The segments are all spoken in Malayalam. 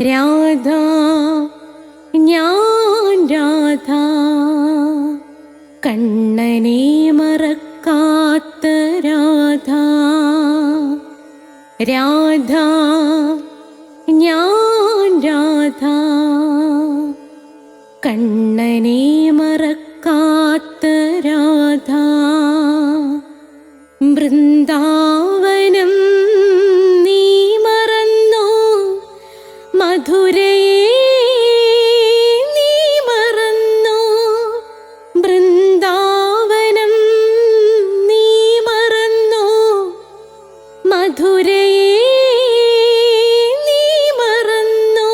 രാധ ഞാൻ രാധ കണ്ണനെ മറക്കാത്ത രാധ. രാധ ഞാൻ രാധ കണ്ണനെ മറക്കാത്ത രാധ. വൃന്ദാവനം നീ മറന്നോ, മധുരയെ നീ മറന്നോ. വൃന്ദാവനം നീ മറന്നോ, മധുരയെ നീ മറന്നോ.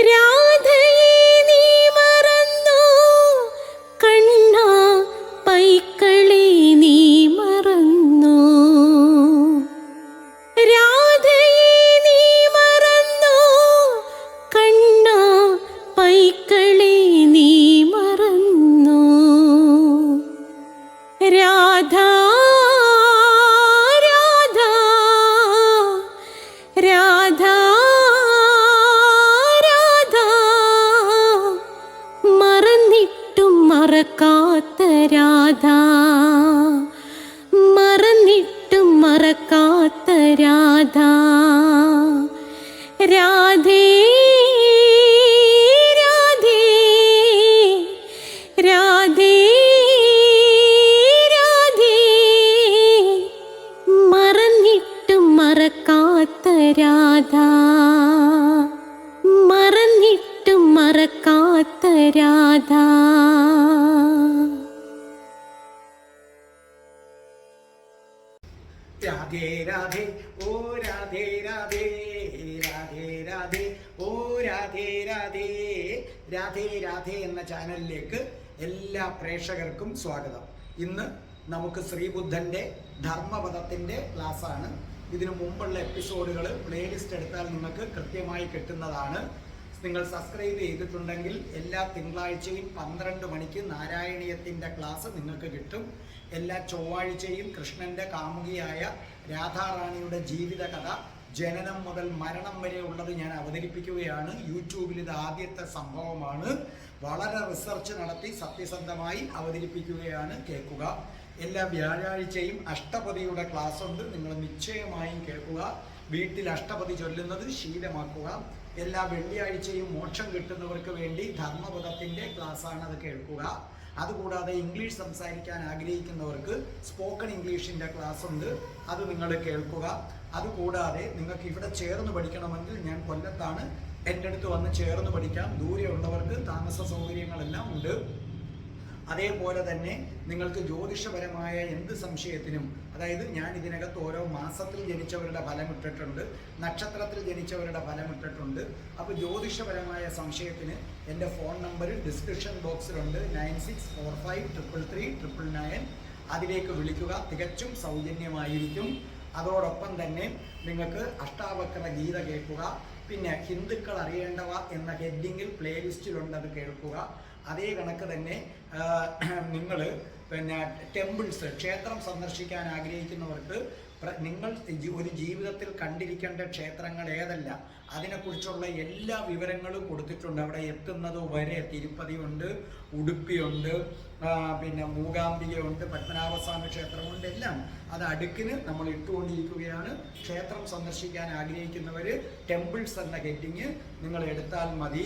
രാധയെ നീ മറന്നോ, കണ്ണാ പൈക്കളെ നീ മറന്നോ. രാധയെ നീ മറന്നോ, കണ്ണാ പൈക്കളെ നീ മറന്നോ. രാധ രാധ രാധ രാധ മറന്നിട്ടും മറക്കാത്ത രാധ. മറന്നിട്ടും മറക്കാത്ത രാധ. രാധേ രാധേ രാധേ രാധേ മറന്നിട്ടും മറക്കാത്ത രാധ. മറന്നിട്ടും മറക്കാത്ത രാധ. രാധേ രാധേ ഓ രാധേ രാധേ രാധേ രാധേ ഓ രാധേ രാധേ. രാധേ രാധേ എന്ന ചാനലിലേക്ക് എല്ലാ പ്രേക്ഷകർക്കും സ്വാഗതം. ഇന്ന് നമുക്ക് ശ്രീബുദ്ധൻ്റെ ധർമ്മപദത്തിൻ്റെ ക്ലാസ്സാണ്. ഇതിനു മുമ്പുള്ള എപ്പിസോഡുകൾ പ്ലേലിസ്റ്റ് എടുത്താൽ നിങ്ങൾക്ക് കൃത്യമായി കിട്ടുന്നതാണ്. നിങ്ങൾ സബ്സ്ക്രൈബ് ചെയ്തിട്ടുണ്ടെങ്കിൽ എല്ലാ തിങ്കളാഴ്ചയും 12 മണിക്ക് നാരായണീയത്തിൻ്റെ ക്ലാസ് നിങ്ങൾക്ക് കിട്ടും. എല്ലാ ചൊവ്വാഴ്ചയും കൃഷ്ണൻ്റെ കാമുകിയായ രാധാറാണിയുടെ ജീവിതകഥ ജനനം മുതൽ മരണം വരെ ഉള്ളത് ഞാൻ അവതരിപ്പിക്കുകയാണ്. യൂട്യൂബിൽ ഇത് ആദ്യത്തെ സംഭവമാണ്. വളരെ റിസർച്ച് നടത്തി സത്യസന്ധമായി അവതരിപ്പിക്കുകയാണ്. കേൾക്കുക. എല്ലാ വ്യാഴാഴ്ചയും അഷ്ടപതിയുടെ ക്ലാസ് ഉണ്ട്. നിങ്ങൾ നിശ്ചയമായും കേൾക്കുക. വീട്ടിൽ അഷ്ടപതി ചൊല്ലുന്നത് ശീലമാക്കുക. എല്ലാ വെള്ളിയാഴ്ചയും മോക്ഷം കിട്ടുന്നവർക്ക് വേണ്ടി ധർമ്മപദത്തിൻ്റെ ക്ലാസ്സാണ്, അത് കേൾക്കുക. അതുകൂടാതെ ഇംഗ്ലീഷ് സംസാരിക്കാൻ ആഗ്രഹിക്കുന്നവർക്ക് സ്പോക്കൺ ഇംഗ്ലീഷിൻ്റെ ക്ലാസ് ഉണ്ട്, അത് നിങ്ങൾ കേൾക്കുക. അതുകൂടാതെ നിങ്ങൾക്ക് ഇവിടെ ചേർന്ന് പഠിക്കണമെങ്കിൽ ഞാൻ കൊല്ലത്താണ്, എൻ്റെ അടുത്ത് വന്ന് ചേർന്ന് പഠിക്കാം. ദൂരെയുള്ളവർക്ക് താമസ സൗകര്യങ്ങളെല്ലാം ഉണ്ട്. അതേപോലെ തന്നെ നിങ്ങൾക്ക് ജ്യോതിഷപരമായ എന്ത് സംശയത്തിനും, അതായത് ഞാൻ ഇതിനകത്ത് ഓരോ മാസത്തിൽ ജനിച്ചവരുടെ ഫലം ഇട്ടിട്ടുണ്ട്, നക്ഷത്രത്തിൽ ജനിച്ചവരുടെ ഫലം ഇട്ടിട്ടുണ്ട്. അപ്പോൾ ജ്യോതിഷപരമായ സംശയത്തിന് എൻ്റെ ഫോൺ നമ്പർ ഡിസ്ക്രിപ്ഷൻ ബോക്സിലുണ്ട്. 9645333999. അതിലേക്ക് വിളിക്കുക. തികച്ചും സൗജന്യമായിരിക്കും. അതോടൊപ്പം തന്നെ നിങ്ങൾക്ക് അഷ്ടാവക്ര ഗീത കേൾക്കുക. പിന്നെ ഹിന്ദുക്കൾ അറിയേണ്ടവ എന്ന ഹെഡിങ്ങിൽ പ്ലേലിസ്റ്റിലുണ്ട്, അത് കേൾക്കുക. അതേ കണക്ക് തന്നെ നിങ്ങൾ പിന്നെ ടെമ്പിൾസ്, ക്ഷേത്രം സന്ദർശിക്കാൻ ആഗ്രഹിക്കുന്നവർക്ക് നിങ്ങൾ ഒരു ജീവിതത്തിൽ കണ്ടിരിക്കേണ്ട ക്ഷേത്രങ്ങൾ ഏതല്ല, അതിനെക്കുറിച്ചുള്ള എല്ലാ വിവരങ്ങളും കൊടുത്തിട്ടുണ്ട്. അവിടെ എത്തുന്നത് വരെ തിരുപ്പതി ഉണ്ട്, ഉടുപ്പിയുണ്ട്, പിന്നെ മൂകാംബികയുണ്ട്, പത്മനാഭസ്വാമി ക്ഷേത്രമുണ്ട്, എല്ലാം അത് അടുക്കിന് നമ്മൾ ഇട്ടുകൊണ്ടിരിക്കുകയാണ്. ക്ഷേത്രം സന്ദർശിക്കാൻ ആഗ്രഹിക്കുന്നവർ ടെമ്പിൾസ് എന്ന ഹെഡിങ് നിങ്ങൾ എടുത്താൽ മതി.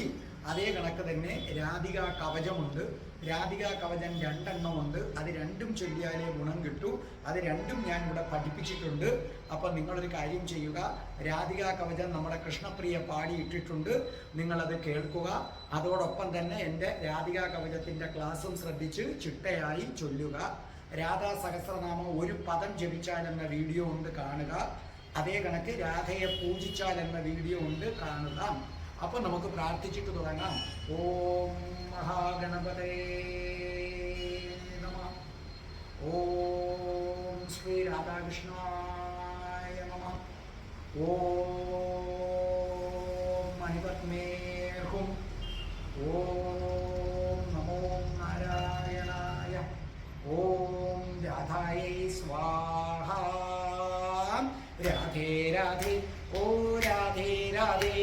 അതേ കണക്ക് തന്നെ രാധികാ കവചമുണ്ട്. രാധികാ കവചം 2 എണ്ണമുണ്ട്. അത് രണ്ടും ചൊല്ലിയാലേ ഗുണം കിട്ടൂ. അത് രണ്ടും ഞാൻ ഇവിടെ പഠിപ്പിച്ചിട്ടുണ്ട്. അപ്പം നിങ്ങളൊരു കാര്യം ചെയ്യുക, രാധികാ കവചം നമ്മുടെ കൃഷ്ണപ്രിയ പാടിയിട്ടിട്ടുണ്ട്, നിങ്ങളത് കേൾക്കുക. അതോടൊപ്പം തന്നെ എൻ്റെ രാധികാ കവചത്തിൻ്റെ ക്ലാസ്സും ശ്രദ്ധിച്ച് ചിട്ടയായി ചൊല്ലുക. രാധാ സഹസ്രനാമം ഒരു പദം ജപിച്ചാൽ എന്ന വീഡിയോ ഉണ്ട്, കാണുക. അതേ കണക്ക് രാധയെ പൂജിച്ചാൽ എന്ന വീഡിയോ ഉണ്ട്, കാണുക. അപ്പോൾ നമുക്ക് പ്രാർത്ഥിച്ചിട്ട് തുടങ്ങാം. ഓം മഹാഗണപതേ നമഃ. ഓം ശ്രീ രാധാകൃഷ്ണായ നമഃ. ഓം മണിപത്മേഹും. ഓം നമോ നാരായണായ. ഓം രാധായൈ സ്വാഹ. രാധേ രാധേ ഓ രാധേ രാധേ.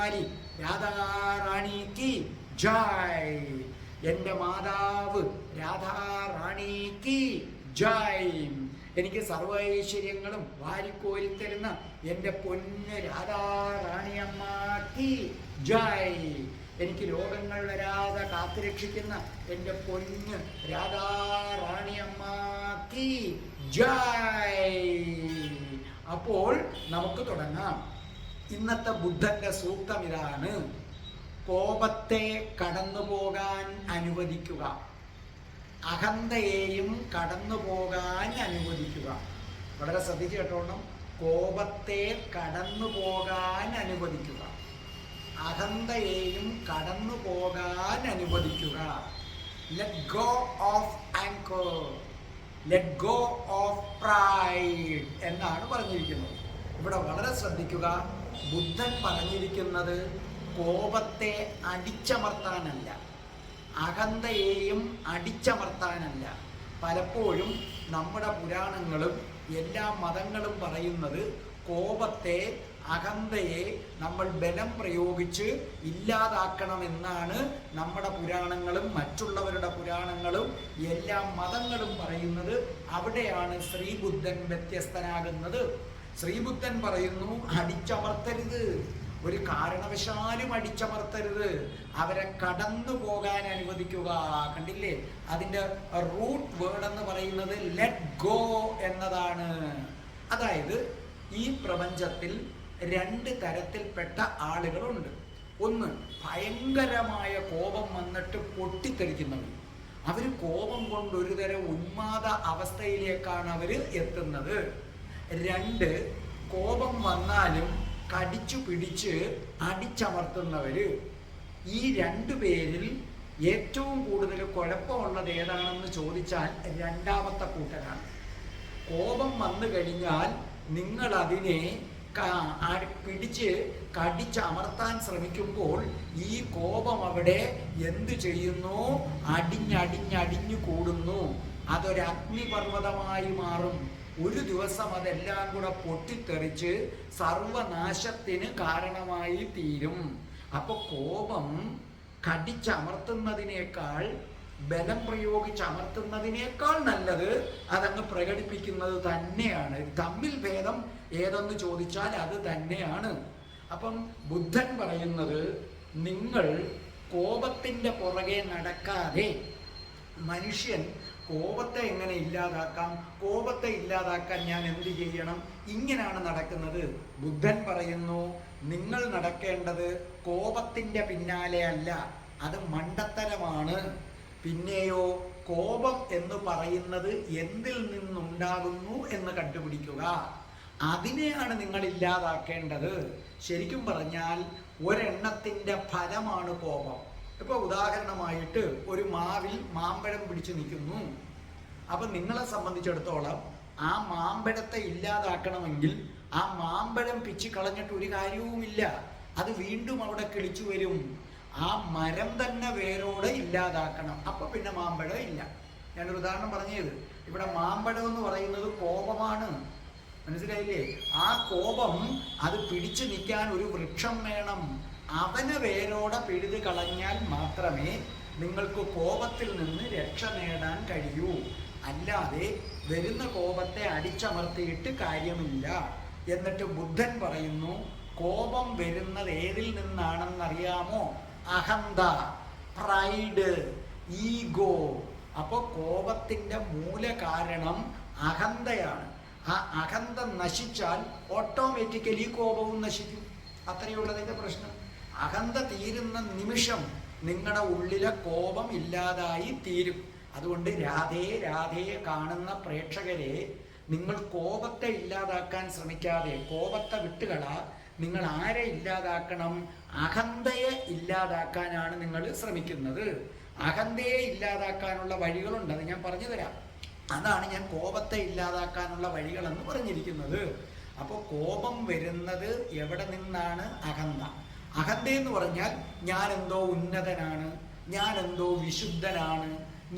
രാജകുമാരി രാധാറാണിക്ക് ജയ്. എൻ്റെ മാതാവ് രാധാറാണിക്ക് ജയ്. എനിക്ക് സർവ്വ ഐശ്വര്യങ്ങളും വാരിക്കോരി തരുന്ന എൻ്റെ പൊന്ന് രാധാറാണിയമ്മക്ക് ജയ്. എനിക്ക് രോഗങ്ങൾ വരാതെ കാത്തുരക്ഷിക്കുന്ന എൻ്റെ പൊന്ന് രാധാറാണിയമ്മക്ക് ജയ്. അപ്പോൾ നമുക്ക് തുടങ്ങാം. ഇന്നത്തെ ബുദ്ധന്റെ സൂക്തം ഇതാണ്: കോപത്തെ കടന്നു പോകാൻ അനുവദിക്കുക, അഹന്തയെയും കടന്നു പോകാൻ അനുവദിക്കുക. വളരെ ശ്രദ്ധിച്ചു കേട്ടോണം. കോപത്തെ കടന്നു പോകാൻ അനുവദിക്കുക, അഹന്തയെയും കടന്നു പോകാൻ അനുവദിക്കുക. Let go of anchor, let go of pride എന്നാണ് പറഞ്ഞിരിക്കുന്നത്. ഇവിടെ വളരെ ശ്രദ്ധിക്കുക. ബുദ്ധൻ പറഞ്ഞിരിക്കുന്നത് കോപത്തെ അടിച്ചമർത്താനല്ല, അഹന്തയെയും അടിച്ചമർത്താനല്ല. പലപ്പോഴും നമ്മുടെ പുരാണങ്ങളും എല്ലാ മതങ്ങളും പറയുന്നത് കോപത്തെ, അഹന്തയെ നമ്മൾ ബലം പ്രയോഗിച്ച് ഇല്ലാതാക്കണമെന്നാണ് നമ്മുടെ പുരാണങ്ങളും മറ്റുള്ളവരുടെ പുരാണങ്ങളും എല്ലാ മതങ്ങളും പറയുന്നത്. അവിടെയാണ് ശ്രീബുദ്ധൻ വ്യത്യസ്തനാകുന്നത്. ശ്രീബുദ്ധൻ പറയുന്നു അടിച്ചമർത്തരുത്, ഒരു കാരണവശാലും അടിച്ചമർത്തരുത്, അവരെ കടന്നു പോകാൻ അനുവദിക്കുക. കണ്ടില്ലേ, അതിൻ്റെ റൂട്ട് വേർഡ് എന്ന് പറയുന്നത് ലെറ്റ് ഗോ എന്നതാണ്. അതായത് ഈ പ്രപഞ്ചത്തിൽ രണ്ട് തരത്തിൽപ്പെട്ട ആളുകളുണ്ട്. ഒന്ന്, ഭയങ്കരമായ കോപം വന്നിട്ട് പൊട്ടിത്തെറിക്കുന്നവർ. അവർ കോപം കൊണ്ട് ഒരു തരം ഉന്മാദ അവസ്ഥയിലേക്കാണ് അവർ എത്തുന്നത്. രണ്ട്, കോപം വന്നാലും കടിച്ചു പിടിച്ച് അടിച്ചമർത്തുന്നവര്. ഈ രണ്ടു പേരിൽ ഏറ്റവും കൂടുതൽ കുഴപ്പമുള്ളത് ഏതാണെന്ന് ചോദിച്ചാൽ രണ്ടാമത്തെ കൂട്ടരാണ്. കോപം വന്നു കഴിഞ്ഞാൽ നിങ്ങൾ അതിനെ പിടിച്ച് കടിച്ചമർത്താൻ ശ്രമിക്കുമ്പോൾ ഈ കോപം അവിടെ എന്തു ചെയ്യുന്നു? അടിഞ്ഞടിഞ്ഞടിഞ്ഞു കൂടുന്നു. അതൊരു അഗ്നിപർവ്വതമായി മാറും. ഒരു ദിവസം അതെല്ലാം കൂടെ പൊട്ടിത്തെറിച്ച് സർവനാശത്തിന് കാരണമായി തീരും. അപ്പൊ കോപം കടിച്ചമർത്തുന്നതിനേക്കാൾ, ബലം പ്രയോഗിച്ച് അമർത്തുന്നതിനേക്കാൾ നല്ലത് അതങ്ങ് പ്രകടിപ്പിക്കുന്നത് തന്നെയാണ്. തമ്മിൽ ഭേദം ഏതെന്ന് ചോദിച്ചാൽ അത് തന്നെയാണ്. അപ്പം ബുദ്ധൻ പറയുന്നത്, നിങ്ങൾ കോപത്തിൻ്റെ പുറകെ നടക്കാതെ, മനുഷ്യൻ കോപത്തെ എങ്ങനെ ഇല്ലാതാക്കാം, കോപത്തെ ഇല്ലാതാക്കാൻ ഞാൻ എന്ത് ചെയ്യണം, ഇങ്ങനെയാണ് നടക്കുന്നത്. ബുദ്ധൻ പറയുന്നു, നിങ്ങൾ നടക്കേണ്ടത് കോപത്തിൻ്റെ പിന്നാലെ അല്ല, അത് മണ്ടത്തരമാണ്. പിന്നെയോ കോപം എന്ന് പറയുന്നത് എന്തിൽ നിന്നുണ്ടാകുന്നു എന്ന് കണ്ടുപിടിക്കുക, അതിനെയാണ് നിങ്ങൾ ഇല്ലാതാക്കേണ്ടത്. ശരിക്കും പറഞ്ഞാൽ ഒരെണ്ണത്തിൻ്റെ ഫലമാണ് കോപം. ഇപ്പോൾ ഉദാഹരണമായിട്ട് ഒരു മാവിൽ മാമ്പഴം പിടിച്ചു നിൽക്കുന്നു. അപ്പം നിങ്ങളെ സംബന്ധിച്ചിടത്തോളം ആ മാമ്പഴത്തെ ഇല്ലാതാക്കണമെങ്കിൽ ആ മാമ്പഴം പിച്ചി കളഞ്ഞിട്ട് ഒരു കാര്യവുമില്ല, അത് വീണ്ടും അവിടെ കിളിച്ചു വരും. ആ മരം തന്നെ വേരോടെ ഇല്ലാതാക്കണം, അപ്പൊ പിന്നെ മാമ്പഴം ഇല്ല. ഞാനൊരു ഉദാഹരണം പറഞ്ഞത്, ഇവിടെ മാമ്പഴം എന്ന് പറയുന്നത് കോപമാണ്, മനസ്സിലായില്ലേ? ആ കോപം അത് പിടിച്ചു നിൽക്കാൻ ഒരു വൃക്ഷം വേണം, അവനെ വേരോടെ പിഴുത് കളഞ്ഞാൽ മാത്രമേ നിങ്ങൾക്ക് കോപത്തിൽ നിന്ന് രക്ഷ നേടാൻ കഴിയൂ. അല്ലാതെ വരുന്ന കോപത്തെ അടിച്ചമർത്തിയിട്ട് കാര്യമില്ല. എന്നിട്ട് ബുദ്ധൻ പറയുന്നു, കോപം വരുന്നത് ഏതിൽ നിന്നാണെന്നറിയാമോ? അഹന്ത, പ്രൈഡ്, ഈഗോ. അപ്പോൾ കോപത്തിൻ്റെ മൂല കാരണം അഹന്തയാണ്. ആ അഹന്ത നശിച്ചാൽ ഓട്ടോമാറ്റിക്കലി കോപവും നശിക്കും. അത്രയുള്ളതിൻ്റെ പ്രശ്നം. അഹന്ത തീരുന്ന നിമിഷം നിങ്ങളുടെ ഉള്ളിലെ കോപം ഇല്ലാതായി തീരും. അതുകൊണ്ട് രാധേ രാധേ കാണുന്ന പ്രേക്ഷകരെ, നിങ്ങൾ കോപത്തെ ഇല്ലാതാക്കാൻ ശ്രമിക്കാതെ കോപത്തെ വിട്ടുകള. നിങ്ങൾ ആരെ ഇല്ലാതാക്കണം? അഹന്തയെ ഇല്ലാതാക്കാനാണ് നിങ്ങൾ ശ്രമിക്കുന്നത്. അഹന്തയെ ഇല്ലാതാക്കാനുള്ള വഴികളുണ്ട്, അത് ഞാൻ പറഞ്ഞു തരാം. അതാണ് ഞാൻ കോപത്തെ ഇല്ലാതാക്കാനുള്ള വഴികളെന്ന് പറഞ്ഞിരിക്കുന്നത്. അപ്പോൾ കോപം വരുന്നത് എവിടെ നിന്നാണ്? അഹന്ത. അഹന്ത എന്ന് പറഞ്ഞാൽ ഞാൻ എന്തോ ഉന്നതനാണ്, ഞാൻ എന്തോ വിശുദ്ധനാണ്,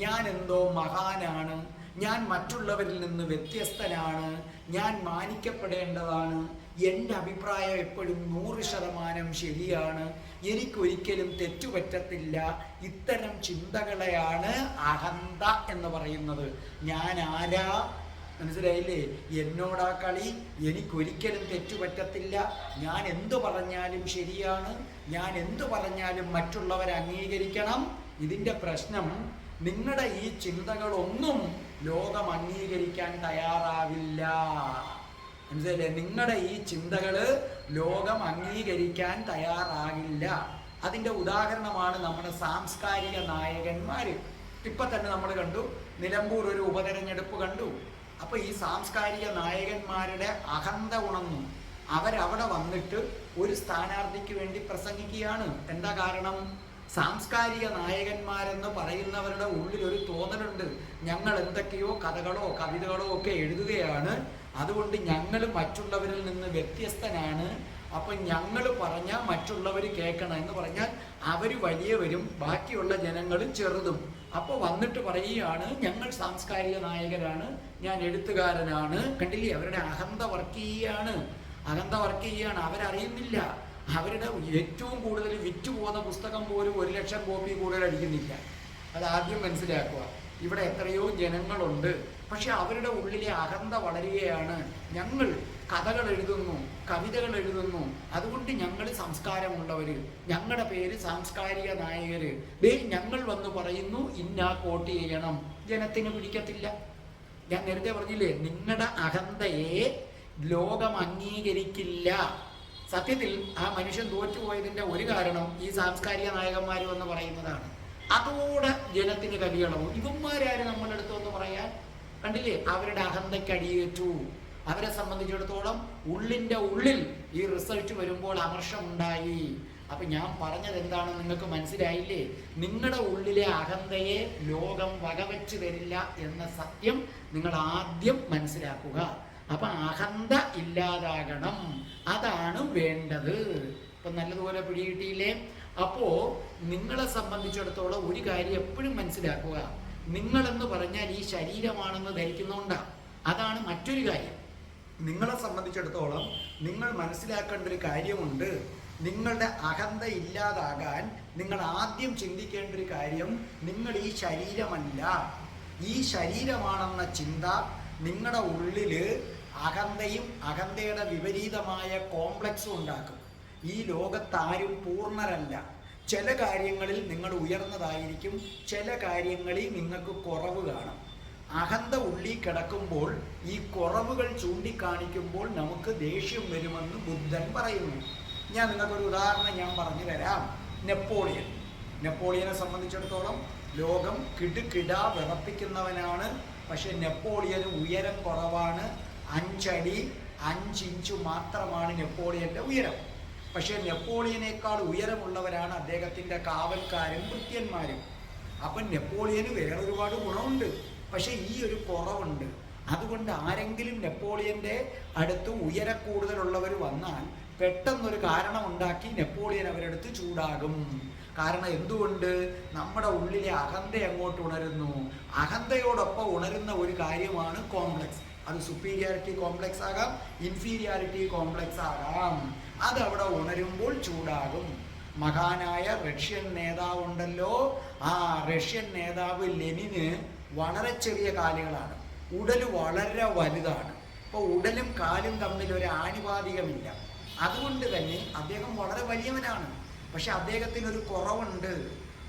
ഞാൻ എന്തോ മഹാനാണ്, ഞാൻ മറ്റുള്ളവരിൽ നിന്ന് വ്യത്യസ്തനാണ്, ഞാൻ മാനിക്കപ്പെടേണ്ടതാണ്, എൻ്റെ അഭിപ്രായം എപ്പോഴും 100% ശരിയാണ്, എനിക്കൊരിക്കലും തെറ്റുപറ്റത്തില്ല. ഇത്തരം ചിന്തകളെയാണ് അഹന്ത എന്ന് പറയുന്നത്. ഞാൻ ആരാ, മനസ്സിലായില്ലേ? എന്നോടാ കളി, എനിക്കൊരിക്കലും തെറ്റുപറ്റത്തില്ല, ഞാൻ എന്തു പറഞ്ഞാലും ശരിയാണ്, ഞാൻ എന്തു പറഞ്ഞാലും മറ്റുള്ളവരെ അംഗീകരിക്കണം. ഇതിൻ്റെ പ്രശ്നം, നിങ്ങളുടെ ഈ ചിന്തകളൊന്നും ലോകം അംഗീകരിക്കാൻ തയ്യാറാവില്ല. മനസ്സിലായില്ലേ? നിങ്ങളുടെ ഈ ചിന്തകൾ ലോകം അംഗീകരിക്കാൻ തയ്യാറാകില്ല. അതിൻ്റെ ഉദാഹരണമാണ് നമ്മുടെ സാംസ്കാരിക നായകന്മാർ. ഇപ്പം തന്നെ നമ്മൾ കണ്ടു, നിലമ്പൂർ ഒരു ഉപതെരഞ്ഞെടുപ്പ് കണ്ടു. അപ്പോൾ ഈ സാംസ്കാരിക നായകന്മാരുടെ അഹന്ത ഉണർന്നു. അവരവിടെ വന്നിട്ട് ഒരു സ്ഥാനാർത്ഥിക്ക് വേണ്ടി പ്രസംഗിക്കുകയാണ്. എന്താ കാരണം? സാംസ്കാരിക നായകന്മാരെന്ന് പറയുന്നവരുടെ ഉള്ളിൽ ഒരു തോന്നലുണ്ട്, ഞങ്ങൾ എന്തൊക്കെയോ കഥകളോ കവിതകളോ ഒക്കെ എഴുതുകയാണ്, അതുകൊണ്ട് ഞങ്ങൾ മറ്റുള്ളവരിൽ നിന്ന് വ്യത്യസ്തനാണ്, അപ്പം ഞങ്ങൾ പറഞ്ഞാൽ മറ്റുള്ളവർ കേൾക്കണം എന്ന് പറഞ്ഞാൽ അവർ വലിയവരും ബാക്കിയുള്ള ജനങ്ങൾ ചെറുതും. അപ്പോൾ വന്നിട്ട് പറയുകയാണ്, ഞങ്ങൾ സാംസ്കാരിക നായകരാണ്, ഞാൻ എഴുത്തുകാരനാണ്. കണ്ടില്ലേ? അവരുടെ അഹന്ത വർക്ക് ചെയ്യുകയാണ്. അവരറിയുന്നില്ല, അവരുടെ ഏറ്റവും കൂടുതൽ വിറ്റ് പോകുന്ന പുസ്തകം പോലും 1,00,000 കോപ്പി കൂടുതൽ അടിക്കുന്നില്ല. അതാദ്യം മനസ്സിലാക്കുക. ഇവിടെ എത്രയോ ജനങ്ങളുണ്ട്, പക്ഷെ അവരുടെ ഉള്ളിലെ അഹന്ത വളരുകയാണ്. ഞങ്ങൾ കഥകൾ എഴുതുന്നു, കവിതകൾ എഴുതുന്നു, അതുകൊണ്ട് ഞങ്ങൾ സംസ്കാരമുള്ളവർ, ഞങ്ങളുടെ പേര് സാംസ്കാരിക നായകർ, ഞങ്ങൾ വന്ന് പറയുന്നു ഇന്നാ വോട്ട് ചെയ്യണം. ജനത്തിന് പിടിക്കത്തില്ല. ഞാൻ നേരത്തെ പറഞ്ഞില്ലേ, നിങ്ങളുടെ അഹന്തയെ ലോകം അംഗീകരിക്കില്ല. സത്യത്തിൽ ആ മനുഷ്യൻ തോറ്റുപോയതിൻ്റെ ഒരു കാരണം ഈ സാംസ്കാരിക നായകന്മാർ എന്ന് പറയുന്നതാണ്. അതോടെ ജനത്തിന് കലികളവും. ഇവന്മാരാര് നമ്മളുടെ അടുത്തൊന്ന് പറയാൻ? കണ്ടില്ലേ? അവരുടെ അഹന്തയ്ക്ക് അടിയേറ്റു. അവരെ സംബന്ധിച്ചിടത്തോളം ഉള്ളിൻ്റെ ഉള്ളിൽ ഈ റിസൾട്ട് വരുമ്പോൾ അമർഷമുണ്ടായി. അപ്പം ഞാൻ പറഞ്ഞത് എന്താണെന്ന് നിങ്ങൾക്ക് മനസ്സിലായില്ലേ? നിങ്ങളുടെ ഉള്ളിലെ അഹന്തയെ ലോകം വകവെച്ച് തരില്ല എന്ന സത്യം നിങ്ങൾ ആദ്യം മനസ്സിലാക്കുക. അപ്പം അഹന്ത ഇല്ലാതാകണം, അതാണ് വേണ്ടത്. ഇപ്പം നല്ലതുപോലെ പിടികിട്ടിയില്ലേ? അപ്പോൾ നിങ്ങളെ സംബന്ധിച്ചിടത്തോളം ഒരു കാര്യം എപ്പോഴും മനസ്സിലാക്കുക, നിങ്ങളെന്ന് പറഞ്ഞാൽ ഈ ശരീരമാണെന്ന് ധരിക്കുന്നതുകൊണ്ടാണ്. അതാണ് മറ്റൊരു കാര്യം. നിങ്ങളെ സംബന്ധിച്ചിടത്തോളം നിങ്ങൾ മനസ്സിലാക്കേണ്ട ഒരു കാര്യമുണ്ട്. നിങ്ങളുടെ അഹന്ത ഇല്ലാതാകാൻ നിങ്ങൾ ആദ്യം ചിന്തിക്കേണ്ട ഒരു കാര്യം, നിങ്ങൾ ഈ ശരീരമല്ല, ഈ ശരീരമാണെന്ന ചിന്ത നിങ്ങളുടെ ഉള്ളിൽ അഹന്തയും അഹന്തയുടെ വിപരീതമായ കോംപ്ലക്സും ഉണ്ടാക്കും. ഈ ലോകത്താരും പൂർണ്ണരല്ല. ചില കാര്യങ്ങളിൽ നിങ്ങൾ ഉയർന്നതായിരിക്കും, ചില കാര്യങ്ങളിൽ നിങ്ങൾക്ക് കുറവ് കാണും. അഹന്ത ഉള്ളിൽ കിടക്കുമ്പോൾ ഈ കുറവുകൾ ചൂണ്ടിക്കാണിക്കുമ്പോൾ നമുക്ക് ദേഷ്യം വരുമെന്ന് ബുദ്ധൻ പറയുന്നു. ഞാൻ നിങ്ങൾക്കൊരു ഉദാഹരണം പറഞ്ഞു തരാം. നെപ്പോളിയനെ സംബന്ധിച്ചിടത്തോളം ലോകം കിടുകിട വിറപ്പിക്കുന്നവനാണ്. പക്ഷെ നെപ്പോളിയന് ഉയരം കുറവാണ്. 5 അടി 5 ഇഞ്ച് മാത്രമാണ് നെപ്പോളിയൻ്റെ ഉയരം. പക്ഷേ നെപ്പോളിയനേക്കാൾ ഉയരമുള്ളവരാണ് അദ്ദേഹത്തിൻ്റെ കാവൽക്കാരും ഭൃത്യന്മാരും. അപ്പം നെപ്പോളിയന് വേറെ ഒരുപാട് ഗുണമുണ്ട്, പക്ഷെ ഈ ഒരു കുറവുണ്ട്. അതുകൊണ്ട് ആരെങ്കിലും നെപ്പോളിയൻ്റെ അടുത്ത് ഉയരക്കൂടുതലുള്ളവർ വന്നാൽ പെട്ടെന്നൊരു കാരണം ഉണ്ടാക്കി നെപ്പോളിയൻ അവരെടുത്ത് ചൂടാകും. കാരണം എന്തുകൊണ്ട്? നമ്മുടെ ഉള്ളിലെ അഹന്ത അങ്ങോട്ട് ഉണരുന്നു. അഹന്തയോടൊപ്പം ഉണരുന്ന ഒരു കാര്യമാണ് കോംപ്ലക്സ്. അത് സുപ്പീരിയാരിറ്റി കോംപ്ലക്സ് ആകാം, ഇൻഫീരിയാരിറ്റി കോംപ്ലക്സ് ആകാം. അതവിടെ ഉണരുമ്പോൾ ചൂടാകും. മഹാനായ റഷ്യൻ നേതാവുണ്ടല്ലോ, ആ റഷ്യൻ നേതാവ് ലെനിന് വളരെ ചെറിയ കാലുകളാണ്, ഉടല് വളരെ വലുതാണ്. അപ്പോൾ ഉടലും കാലും തമ്മിൽ ഒരു ആനുപാതികമില്ല. അതുകൊണ്ട് തന്നെ അദ്ദേഹം വളരെ വലിയവനാണ്. പക്ഷെ അദ്ദേഹത്തിനൊരു കുറവുണ്ട്.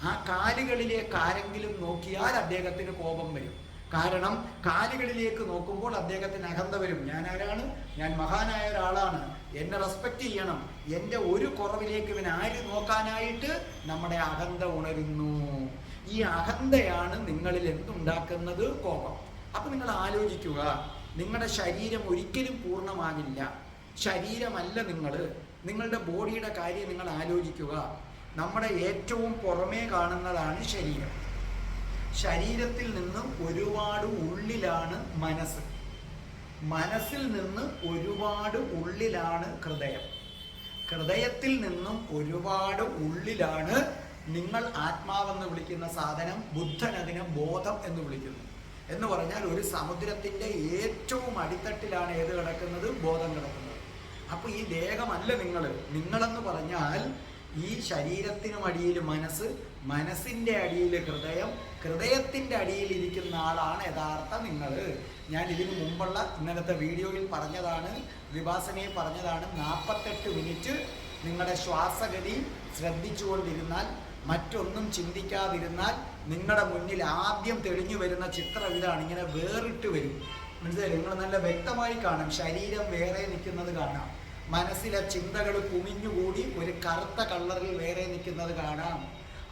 ആ കാലുകളിലേക്ക് ആരെങ്കിലും നോക്കിയാൽ അദ്ദേഹത്തിന് കോപം വരും. കാരണം കാലുകളിലേക്ക് നോക്കുമ്പോൾ അദ്ദേഹത്തിന് അഹന്ത വരും. ഞാൻ ആരാണ്? ഞാൻ മഹാനായ ഒരാളാണ്, എന്നെ റെസ്പെക്റ്റ് ചെയ്യണം. എൻ്റെ ഒരു കുറവിലേക്ക് ഇവൻ ആര് നോക്കാനായിട്ട് നമ്മുടെ അഹന്ത ഉണരുന്നു. ഈ അഹന്തയാണ് നിങ്ങളിൽ എന്തുണ്ടാക്കുന്നത്? കോപം. അപ്പം നിങ്ങൾ ആലോചിക്കുക, നിങ്ങളുടെ ശരീരം ഒരിക്കലും പൂർണ്ണമാകില്ല. ശരീരമല്ല നിങ്ങളുടെ ബോഡിയുടെ കാര്യം നിങ്ങൾ ആലോചിക്കുക. നമ്മുടെ ഏറ്റവും പുറമേ കാണുന്നതാണ് ശരീരം. ശരീരത്തിൽ നിന്ന് ഒരുപാട് ഉള്ളിലാണ് മനസ്സ്. മനസ്സിൽ നിന്ന് ഒരുപാട് ഉള്ളിലാണ് ഹൃദയം. ഹൃദയത്തിൽ നിന്നും ഒരുപാട് ഉള്ളിലാണ് നിങ്ങൾ ആത്മാവെന്ന് വിളിക്കുന്ന സാധനം. ബുദ്ധൻ അതിനെ ബോധം എന്ന് വിളിക്കുന്നു. എന്ന് പറഞ്ഞാൽ ഒരു സമുദ്രത്തിൻ്റെ ഏറ്റവും അടിത്തട്ടിലാണ് ഏത് കിടക്കുന്നത്? ബോധം കിടക്കുന്നത്. അപ്പോൾ ഈ ദേഹമല്ല നിങ്ങളെന്ന് പറഞ്ഞാൽ ഈ ശരീരത്തിനും അടിയിൽ മനസ്സ്, മനസ്സിൻ്റെ അടിയിൽ ഹൃദയം, ഹൃദയത്തിൻ്റെ അടിയിൽ ഇരിക്കുന്ന ആളാണ് യഥാർത്ഥ നിങ്ങൾ. ഞാൻ ഇതിനു മുമ്പുള്ള ഇന്നലത്തെ വീഡിയോയിൽ പറഞ്ഞതാണ്, വിഭാസനയെ പറഞ്ഞതാണ്, 48 മിനിറ്റ് നിങ്ങളുടെ ശ്വാസഗതി ശ്രദ്ധിച്ചുകൊണ്ടിരുന്നാൽ, മറ്റൊന്നും ചിന്തിക്കാതിരുന്നാൽ നിങ്ങളുടെ മുന്നിൽ ആദ്യം തെളിഞ്ഞു വരുന്ന ചിത്രം ഇതാണ്. ഇങ്ങനെ വേറിട്ട് വരും. മനസ്സിലായി? നിങ്ങൾ നല്ല വ്യക്തമായി കാണും. ശരീരം വേറെ നിൽക്കുന്നത് കാണാം, മനസ്സിലെ ചിന്തകൾ കുമിഞ്ഞുകൂടി ഒരു കറുത്ത കളറിൽ വേറെ നിൽക്കുന്നത് കാണാം,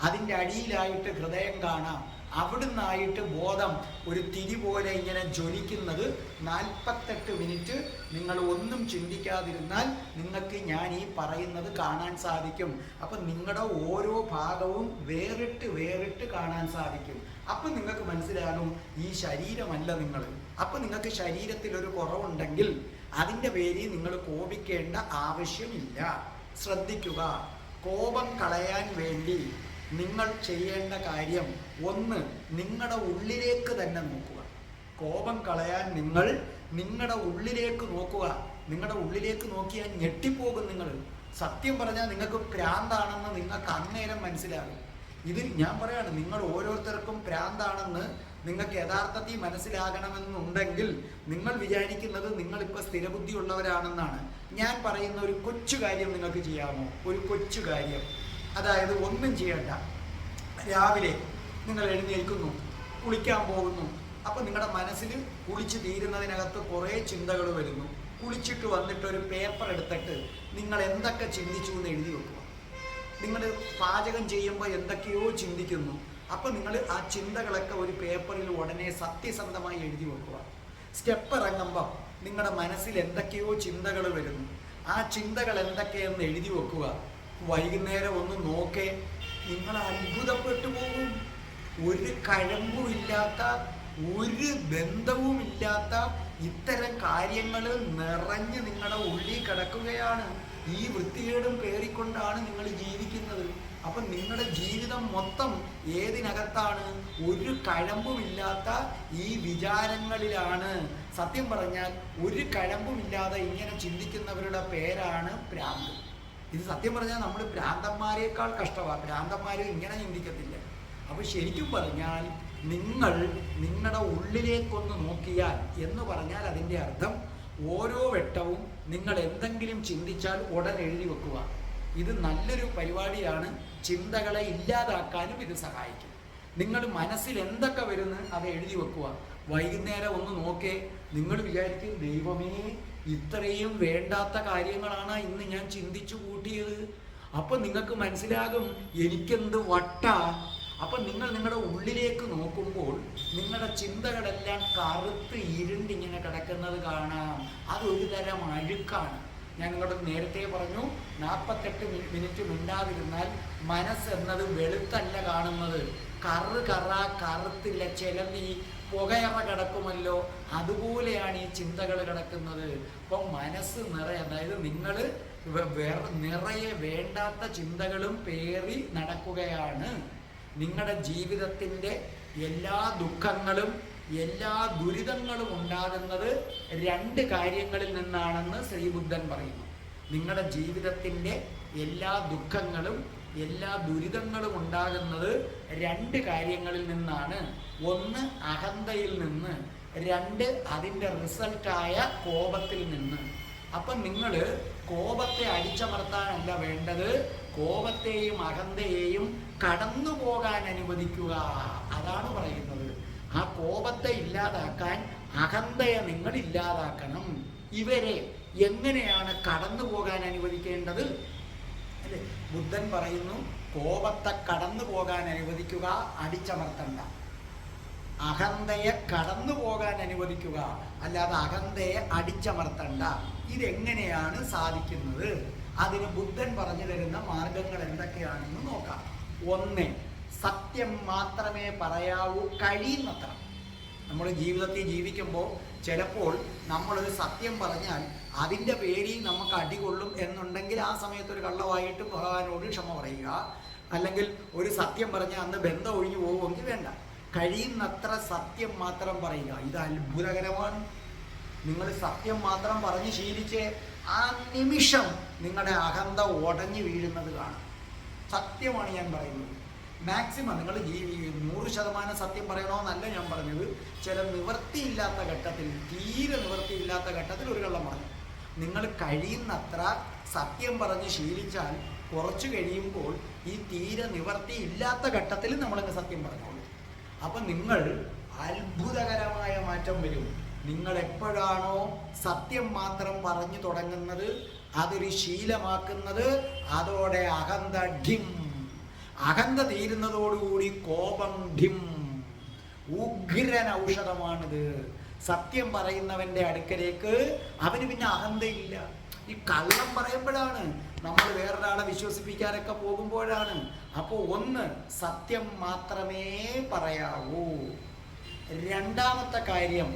അതിൻ്റെ അടിയിലായിട്ട് ഹൃദയം കാണാം, അവിടുന്നായിട്ട് ബോധം ഒരു തിരി പോലെ ഇങ്ങനെ ജ്വലിക്കുന്നത്. 48 മിനിറ്റ് നിങ്ങൾ ഒന്നും ചിന്തിക്കാതിരുന്നാൽ നിങ്ങൾക്ക് ഞാൻ ഈ പറയുന്നത് കാണാൻ സാധിക്കും. അപ്പം നിങ്ങളുടെ ഓരോ ഭാഗവും വേറിട്ട് കാണാൻ സാധിക്കും. അപ്പം നിങ്ങൾക്ക് മനസ്സിലാകും ഈ ശരീരമല്ല നിങ്ങൾ. അപ്പം നിങ്ങൾക്ക് ശരീരത്തിൽ ഒരു കുറവുണ്ടെങ്കിൽ അതിൻ്റെ പേരിൽ നിങ്ങൾ കോപിക്കേണ്ട ആവശ്യമില്ല. ശ്രദ്ധിക്കുക, കോപം കളയാൻ വേണ്ടി നിങ്ങൾ ചെയ്യേണ്ട കാര്യം ഒന്ന്, നിങ്ങളുടെ ഉള്ളിലേക്ക് തന്നെ നോക്കുക. കോപം കളയാൻ നിങ്ങൾ നിങ്ങളുടെ ഉള്ളിലേക്ക് നോക്കുക. നിങ്ങളുടെ ഉള്ളിലേക്ക് നോക്കിയാൽ ഞെട്ടിപ്പോകും നിങ്ങൾ. സത്യം പറഞ്ഞാൽ നിങ്ങൾക്ക് ഭ്രാന്താണെന്ന് നിങ്ങൾക്ക് അന്നേരം മനസ്സിലാകും. ഇത് ഞാൻ പറയാണ്, നിങ്ങൾ ഓരോരുത്തർക്കും ഭ്രാന്താണെന്ന് നിങ്ങൾക്ക് യഥാർത്ഥത്തിൽ മനസ്സിലാകണമെന്നുണ്ടെങ്കിൽ നിങ്ങൾ വിചാരിക്കുന്നത് നിങ്ങളിപ്പോൾ സ്ഥിരബുദ്ധിയുള്ളവരാണെന്നാണ്. ഞാൻ പറയുന്ന ഒരു കൊച്ചു കാര്യം നിങ്ങൾക്ക് ചെയ്യാമോ? ഒരു കൊച്ചു കാര്യം, അതായത് ഒന്നും ചെയ്യണ്ട. രാവിലെ നിങ്ങൾ എഴുന്നേൽക്കുന്നു, കുളിക്കാൻ പോകുന്നു. അപ്പം നിങ്ങളുടെ മനസ്സിൽ കുളിച്ച് തീരുന്നതിനകത്ത് കുറേ ചിന്തകൾ വരുന്നു. കുളിച്ചിട്ട് വന്നിട്ട് ഒരു പേപ്പർ എടുത്തിട്ട് നിങ്ങൾ എന്തൊക്കെ ചിന്തിച്ചു എന്ന് എഴുതി വെക്കുക. നിങ്ങൾ പാചകം ചെയ്യുമ്പോൾ എന്തൊക്കെയോ ചിന്തിക്കുന്നു. അപ്പം നിങ്ങൾ ആ ചിന്തകളൊക്കെ ഒരു പേപ്പറിൽ ഉടനെ സത്യസന്ധമായി എഴുതി വെക്കുക. സ്റ്റെപ്പ് ഇറങ്ങുമ്പോൾ നിങ്ങളുടെ മനസ്സിൽ എന്തൊക്കെയോ ചിന്തകൾ വരുന്നു. ആ ചിന്തകൾ എന്തൊക്കെയെന്ന് എഴുതി വെക്കുക. വൈകുന്നേരം ഒന്ന് നോക്കേ, നിങ്ങൾ അത്ഭുതപ്പെട്ടു പോകും. ഒരു കഴമ്പുമില്ലാത്ത, ഒരു ബന്ധവുമില്ലാത്ത ഇത്തരം കാര്യങ്ങൾ നിറഞ്ഞ് നിങ്ങളുടെ ഉള്ളിൽ കിടക്കുകയാണ്. ഈ വൃത്തികേടും പേറിക്കൊണ്ടാണ് നിങ്ങൾ ജീവിക്കുന്നത്. അപ്പം നിങ്ങളുടെ ജീവിതം മൊത്തം ഏതിനകത്താണ്? ഒരു കഴമ്പുമില്ലാത്ത ഈ വിചാരങ്ങളിലാണ്. സത്യം പറഞ്ഞാൽ ഒരു കഴമ്പുമില്ലാതെ ഇങ്ങനെ ചിന്തിക്കുന്നവരുടെ പേരാണ് ഭ്രാന്ത്. ഇത് സത്യം പറഞ്ഞാൽ നമ്മൾ ഭ്രാന്തന്മാരെക്കാൾ കഷ്ടമാണ്. ഭ്രാന്തന്മാരും ഇങ്ങനെ ചിന്തിക്കത്തില്ല. അപ്പോൾ ശരിക്കും പറഞ്ഞാൽ നിങ്ങൾ നിങ്ങളുടെ ഉള്ളിലേക്കൊന്ന് നോക്കിയാൽ എന്ന് പറഞ്ഞാൽ അതിൻ്റെ അർത്ഥം ഓരോ വട്ടവും നിങ്ങൾ എന്തെങ്കിലും ചിന്തിച്ചാൽ ഉടൻ എഴുതി വെക്കുക. ഇത് നല്ലൊരു പരിപാടിയാണ്. ചിന്തകളെ ഇല്ലാതാക്കാനും ഇത് സഹായിക്കും. നിങ്ങൾ മനസ്സിൽ എന്തൊക്കെ വരുന്നു അത് എഴുതി വെക്കുക. വൈകുന്നേരം ഒന്ന് നോക്കേ, നിങ്ങൾ വിചാരിക്കും ദൈവമേ ഇത്രയും വേണ്ടാത്ത കാര്യങ്ങളാണ് ഇന്ന് ഞാൻ ചിന്തിച്ചു കൂട്ടിയത്. അപ്പം നിങ്ങൾക്ക് മനസ്സിലാകും എനിക്കെന്ത് വട്ടാ. അപ്പം നിങ്ങൾ നിങ്ങളുടെ ഉള്ളിലേക്ക് നോക്കുമ്പോൾ നിങ്ങളുടെ ചിന്തകളെല്ലാം കറുത്ത് ഇരുണ്ടിങ്ങനെ കിടക്കുന്നത് കാണാം. അതൊരു തരം അഴുക്കാണ്. ഞാൻ നിങ്ങളോട് നേരത്തെ പറഞ്ഞു, 48 മിനിറ്റ് മിണ്ടാതിരുന്നാൽ മനസ്സെന്നത് വെളുത്തല്ല കാണുന്നത്, കറുത്തില്ല. ചിലത് ഈ പുകയറ കിടക്കുമല്ലോ, അതുപോലെയാണ് ഈ ചിന്തകൾ കിടക്കുന്നത്. അപ്പം മനസ്സ് നിറയെ, അതായത് നിങ്ങൾ നിറയെ വേണ്ടാത്ത ചിന്തകളും പേറി നടക്കുകയാണ്. നിങ്ങളുടെ ജീവിതത്തിൻ്റെ എല്ലാ ദുഃഖങ്ങളും എല്ലാ ദുരിതങ്ങളും ഉണ്ടാകുന്നത് 2 കാര്യങ്ങളിൽ നിന്നാണെന്ന് ശ്രീബുദ്ധൻ പറയുന്നു. നിങ്ങളുടെ ജീവിതത്തിൻ്റെ എല്ലാ ദുഃഖങ്ങളും എല്ലാ ദുരിതങ്ങളും ഉണ്ടാകുന്നത് 2 കാര്യങ്ങളിൽ നിന്നാണ്. ഒന്ന് അഹന്തയിൽ നിന്ന്, 2 അതിൻ്റെ റിസൾട്ടായ കോപത്തിൽ നിന്ന്. അപ്പം നിങ്ങൾ കോപത്തെ അടിച്ചമർത്താനല്ല വേണ്ടത്, കോപത്തെയും അഹന്തയെയും കടന്നു പോകാൻ അനുവദിക്കുക. അതാണ് പറയുന്നത്. ആ കോപത്തെ ഇല്ലാതാക്കാൻ അഹന്തയെ നിങ്ങൾ ഇല്ലാതാക്കണം. ഇവരെ എങ്ങനെയാണ് കടന്നു പോകാൻ അനുവദിക്കേണ്ടത്? അല്ലേ? ബുദ്ധൻ പറയുന്നു, കോപത്തെ കടന്നു പോകാൻ അനുവദിക്കുക, അടിച്ചമർത്തണ്ട. അഹന്തയെ കടന്നു പോകാൻ അനുവദിക്കുക, അല്ലാതെ അഹന്തയെ അടിച്ചമർത്തണ്ട. ഇതെങ്ങനെയാണ് സാധിക്കുന്നത്? അതിന് ബുദ്ധൻ പറഞ്ഞു തരുന്ന മാർഗങ്ങൾ എന്തൊക്കെയാണെന്ന് നോക്കാം. 1, സത്യം മാത്രമേ പറയാവൂ, കഴിയുന്നത്ര. നമ്മുടെ ജീവിതത്തിൽ ജീവിക്കുമ്പോൾ ചിലപ്പോൾ നമ്മളൊരു സത്യം പറഞ്ഞാൽ അതിൻ്റെ പേരിൽ നമുക്ക് അടികൊള്ളും എന്നുണ്ടെങ്കിൽ ആ സമയത്ത് ഒരു കള്ളവായിട്ട് ഭഗവാനോട് ക്ഷമ പറയുക. അല്ലെങ്കിൽ ഒരു സത്യം പറഞ്ഞാൽ അന്ന് ബന്ധം ഒഴിഞ്ഞു പോകുമെങ്കിൽ വേണ്ട. കഴിയുന്നത്ര സത്യം മാത്രം പറയുക. ഇത് അത്ഭുതകരമാണ്. നിങ്ങൾ സത്യം മാത്രം പറഞ്ഞ് ശീലിച്ച് ആ നിമിഷം നിങ്ങളുടെ അഹന്ത ഉടഞ്ഞു വീഴുന്നത് കാണാം. സത്യമാണ് ഞാൻ പറയുന്നത്. മാക്സിമം നിങ്ങൾ 100% സത്യം പറയണമെന്നല്ല ഞാൻ പറഞ്ഞത്. ചില നിവൃത്തിയില്ലാത്ത ഘട്ടത്തിൽ, തീരെ നിവൃത്തിയില്ലാത്ത ഘട്ടത്തിൽ ഒരു കള്ളം പറഞ്ഞു. നിങ്ങൾ കഴിയുന്നത്ര സത്യം പറഞ്ഞ് ശീലിച്ചാൽ കുറച്ച് കഴിയുമ്പോൾ ഈ തീരെ നിവൃത്തിയില്ലാത്ത ഘട്ടത്തിൽ നമ്മളങ്ങ് സത്യം പറഞ്ഞോളൂ. അപ്പം നിങ്ങൾ അത്ഭുതകരമായ മാറ്റം വരും. നിങ്ങൾ എപ്പോഴാണോ സത്യം മാത്രം പറഞ്ഞു തുടങ്ങുന്നത്, അതൊരു ശീലമാക്കുന്നത്, അതോടെ അഹന്ത ഡിം. അഹന്ത തീരുന്നതോടുകൂടി കോപം ഡിം. ഉഗ്രൻ ഔഷധമാണിത്. സത്യം പറയുന്നവന്റെ അടുക്കലേക്ക് അവന് പിന്നെ അഹന്തയില്ല. ഈ കള്ളം പറയുമ്പോഴാണ്, നമ്മൾ വേറൊരാളെ വിശ്വസിപ്പിക്കാനൊക്കെ പോകുമ്പോഴാണ്. അപ്പോൾ ഒന്ന്, സത്യം മാത്രമേ പറയാവൂ. രണ്ടാമത്തെ കാര്യം,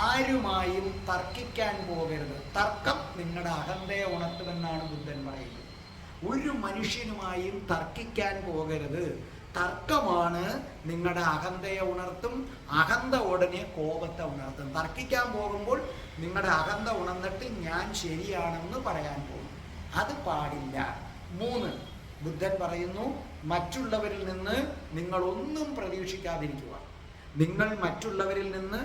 ആരുമായും തർക്കിക്കാൻ പോകരുത്. തർക്കം നിങ്ങളുടെ അഹന്തയെ ഉണർത്തുമെന്നാണ് ബുദ്ധൻ പറയുന്നത്. ഒരു മനുഷ്യനുമായും തർക്കിക്കാൻ പോകരുത്. തർക്കമാണ് നിങ്ങളുടെ അഹന്തയെ ഉണർത്തും. അഹന്ത ഉടനെ കോപത്തെ ഉണർത്തും. തർക്കിക്കാൻ പോകുമ്പോൾ നിങ്ങളുടെ അഹന്ത ഉണർന്നിട്ട് ഞാൻ ശരിയാണെന്ന് പറയാൻ പോകും. അത് പാടില്ല. 3, ബുദ്ധൻ പറയുന്നു, മറ്റുള്ളവരിൽ നിന്ന് നിങ്ങളൊന്നും പ്രതീക്ഷിക്കാതിരിക്കുക. നിങ്ങൾ മറ്റുള്ളവരിൽ നിന്ന്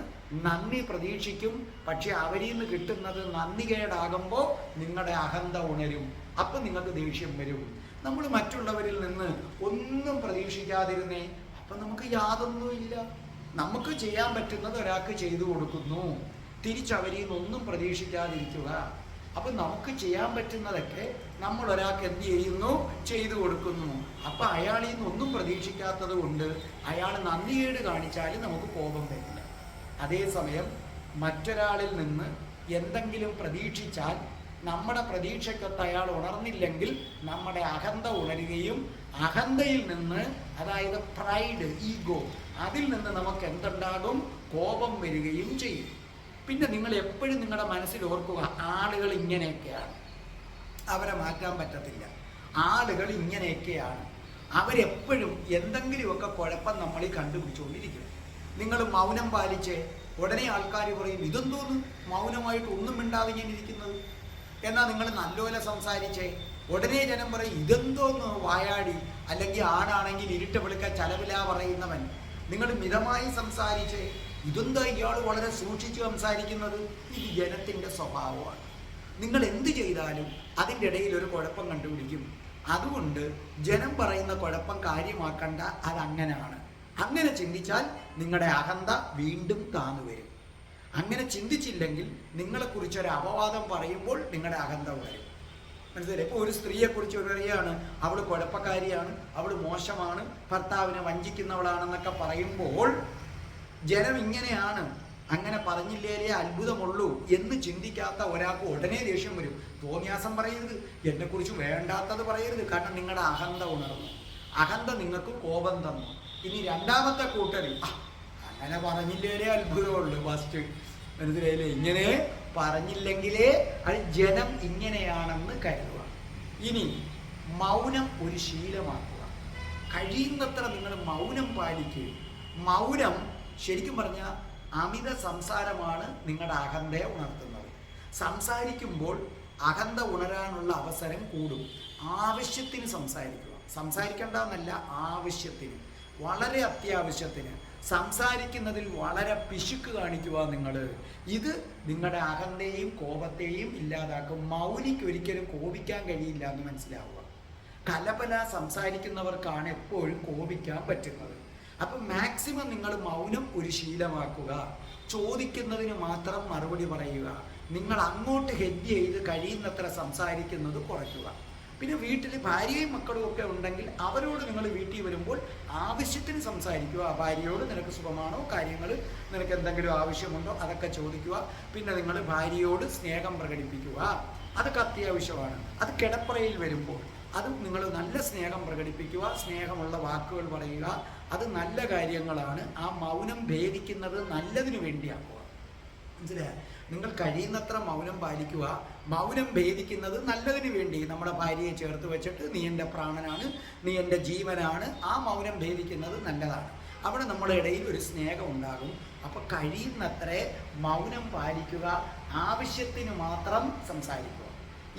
നന്ദി പ്രതീക്ഷിക്കും, പക്ഷെ അവരിൽ നിന്ന് കിട്ടുന്നത് നന്ദികേടാകുമ്പോൾ നിങ്ങളുടെ അഹന്ത ഉണരും. അപ്പം നിങ്ങൾക്ക് ദേഷ്യം വരും. നമ്മൾ മറ്റുള്ളവരിൽ നിന്ന് ഒന്നും പ്രതീക്ഷിക്കാതിരുന്നേ, അപ്പം നമുക്ക് യാതൊന്നുമില്ല. നമുക്ക് ചെയ്യാൻ പറ്റുന്നത് ഒരാൾക്ക് ചെയ്തു കൊടുക്കുന്നു, തിരിച്ചവരിൽ നിന്നൊന്നും പ്രതീക്ഷിക്കാതിരിക്കുക. അപ്പം നമുക്ക് ചെയ്യാൻ പറ്റുന്നതൊക്കെ നമ്മൾ ഒരാൾക്ക് എന്ത് ചെയ്യുന്നു, ചെയ്തു കൊടുക്കുന്നു. അപ്പം അയാളിൽ നിന്നൊന്നും പ്രതീക്ഷിക്കാത്തത് കൊണ്ട് അയാൾ നന്ദികേട് കാണിച്ചാൽ നമുക്ക് കോപം വരില്ല. അതേസമയം മറ്റൊരാളിൽ നിന്ന് എന്തെങ്കിലും പ്രതീക്ഷിച്ചാൽ നമ്മുടെ പ്രതീക്ഷയ്ക്കൊത്ത് അയാൾ ഉണർന്നില്ലെങ്കിൽ നമ്മുടെ അഹന്ത ഉണരുകയും അഹന്തയിൽ നിന്ന്, അതായത് പ്രൈഡ്, ഈഗോ, അതിൽ നിന്ന് നമുക്ക് എന്തുണ്ടാകും, കോപം വരികയും ചെയ്യും. പിന്നെ നിങ്ങൾ എപ്പോഴും നിങ്ങളുടെ മനസ്സിൽ ഓർക്കുക, ആളുകൾ ഇങ്ങനെയൊക്കെയാണ്, അവരെ മാറ്റാൻ പറ്റത്തില്ല. ആളുകൾ ഇങ്ങനെയൊക്കെയാണ്, അവരെപ്പോഴും എന്തെങ്കിലുമൊക്കെ കുഴപ്പം നമ്മളീ കണ്ടുപിടിച്ചുകൊണ്ടിരിക്കും. നിങ്ങൾ മൗനം പാലിച്ച് ഉടനെ ആൾക്കാർ പറയും, ഇതെന്തോന്ന് മൗനമായിട്ട് ഒന്നും മിണ്ടാതെ ഇങ്ങനെ ഇരിക്കുന്നത്. എന്നാൽ നിങ്ങൾ നല്ലപോലെ സംസാരിച്ചേ ഉടനെ ജനം പറയും, ഇതെന്തോന്ന് വായാടി, അല്ലെങ്കിൽ ആണാണെങ്കിൽ ഇരുട്ട വെളുക്ക ചലവില പറയുന്നവൻ. നിങ്ങൾ മിതമായി സംസാരിച്ചേ, ഇതെന്താ ഇയാൾ വളരെ സൂക്ഷിച്ച് സംസാരിക്കുന്നത്. ഇത് ജനത്തിൻ്റെ സ്വഭാവമാണ്. നിങ്ങൾ എന്ത് ചെയ്താലും അതിൻ്റെ ഇടയിൽ ഒരു കുഴപ്പം കണ്ടുപിടിക്കും. അതുകൊണ്ട് ജനം പറയുന്ന കുഴപ്പം കാര്യമാക്കണ്ട, അതങ്ങനെയാണ്. അങ്ങനെ ചിന്തിച്ചാൽ നിങ്ങളുടെ അഹന്ത വീണ്ടും താന്നു വരും. അങ്ങനെ ചിന്തിച്ചില്ലെങ്കിൽ നിങ്ങളെക്കുറിച്ചൊരു അപവാദം പറയുമ്പോൾ നിങ്ങളുടെ അഹന്ത വരും. മനസ്സിലായി? ഇപ്പോൾ ഒരു സ്ത്രീയെക്കുറിച്ച് പറയുകയാണ്, അവൾ കുഴപ്പക്കാരിയാണ്, അവൾ മോശമാണ്, ഭർത്താവിനെ വഞ്ചിക്കുന്നവളാണെന്നൊക്കെ പറയുമ്പോൾ ജനം ഇങ്ങനെയാണ്, അങ്ങനെ പറഞ്ഞില്ലേലേ അത്ഭുതമുള്ളൂ എന്ന് ചിന്തിക്കാത്ത ഒരാൾക്ക് ഉടനെ ദേഷ്യം വരും. തോന്നിയാസം പറയരുത്, എന്നെക്കുറിച്ച് വേണ്ടാത്തത് പറയരുത്. കാരണം നിങ്ങളുടെ അഹന്ത ഉണർന്നു, അഹന്ത നിങ്ങൾക്ക് കോപം തന്നു. ഇനി രണ്ടാമത്തെ കൂട്ടർ, അങ്ങനെ പറഞ്ഞില്ലേലേ അത്ഭുതമുള്ളൂ, ഫസ്റ്റ് മനസ്സിലായില്ലേ? ഇങ്ങനെ പറഞ്ഞില്ലെങ്കിലേ അത് ജനം ഇങ്ങനെയാണെന്ന് കരുതുക. ഇനി മൗനം ഒരു ശീലമാക്കുക. കഴിയുന്നത്ര നിങ്ങൾ മൗനം പാലിക്കുക. മൗനം ശരിക്കും പറഞ്ഞാൽ അമിത സംസാരമാണ് നിങ്ങളുടെ അഹന്തയെ ഉണർത്തുന്നത്. സംസാരിക്കുമ്പോൾ അഹന്ത ഉണരാനുള്ള അവസരം കൂടും. ആവശ്യത്തിന് സംസാരിക്കുക. സംസാരിക്കേണ്ടെന്നല്ല, ആവശ്യത്തിന്, വളരെ അത്യാവശ്യത്തിന് സംസാരിക്കുന്നതിൽ വളരെ പിശുക്ക് കാണിക്കുക. നിങ്ങൾ ഇത് നിങ്ങളുടെ അഹന്തയെയും കോപത്തെയും ഇല്ലാതാക്കും. മൗനിക്ക് ഒരിക്കലും കോപിക്കാൻ കഴിയില്ല എന്ന് മനസ്സിലാവുക. കലപല സംസാരിക്കുന്നവർക്കാണ് എപ്പോഴും കോപിക്കാൻ പറ്റുന്നത്. അപ്പം മാക്സിമം നിങ്ങൾ മൗനം ഒരു ശീലമാക്കുക. ചോദിക്കുന്നതിന് മാത്രം മറുപടി പറയുക. നിങ്ങൾ അങ്ങോട്ട് ഹെഡ് ചെയ്ത് കഴിയുന്നത്ര സംസാരിക്കുന്നത് കുറയ്ക്കുക. പിന്നെ വീട്ടിൽ ഭാര്യയും മക്കളും ഒക്കെ ഉണ്ടെങ്കിൽ അവരോട് നിങ്ങൾ വീട്ടിൽ വരുമ്പോൾ ആവശ്യത്തിന് സംസാരിക്കുക. ഭാര്യയോട് നിനക്ക് സുഖമാണോ, കാര്യങ്ങൾ നിനക്ക് എന്തെങ്കിലും ആവശ്യമുണ്ടോ അതൊക്കെ ചോദിക്കുക. പിന്നെ നിങ്ങൾ ഭാര്യയോട് സ്നേഹം പ്രകടിപ്പിക്കുക. അതൊക്കെ അത്യാവശ്യമാണ്. അത് കിടപ്പറയിൽ വരുമ്പോൾ അത് നിങ്ങൾ നല്ല സ്നേഹം പ്രകടിപ്പിക്കുക, സ്നേഹമുള്ള വാക്കുകൾ പറയുക. അത് നല്ല കാര്യങ്ങളാണ്. ആ മൗനം ഭേദിക്കുന്നത് നല്ലതിനു വേണ്ടിയാക്കുക. മനസ്സിലായ? നിങ്ങൾ കഴിയുന്നത്ര മൗനം പാലിക്കുക. മൗനം ഭേദിക്കുന്നത് നല്ലതിന് വേണ്ടി. നമ്മുടെ ഭാര്യയെ ചേർത്ത് വെച്ചിട്ട് നീ എൻ്റെ പ്രാണനാണ്, നീ എൻ്റെ ജീവനാണ്, ആ മൗനം ഭേദിക്കുന്നത് നല്ലതാണ്. അവിടെ നമ്മുടെ ഇടയിൽ ഒരു സ്നേഹം ഉണ്ടാകും. അപ്പോൾ കഴിയുന്നത്ര മൗനം പാലിക്കുക, ആവശ്യത്തിന് മാത്രം സംസാരിക്കുക.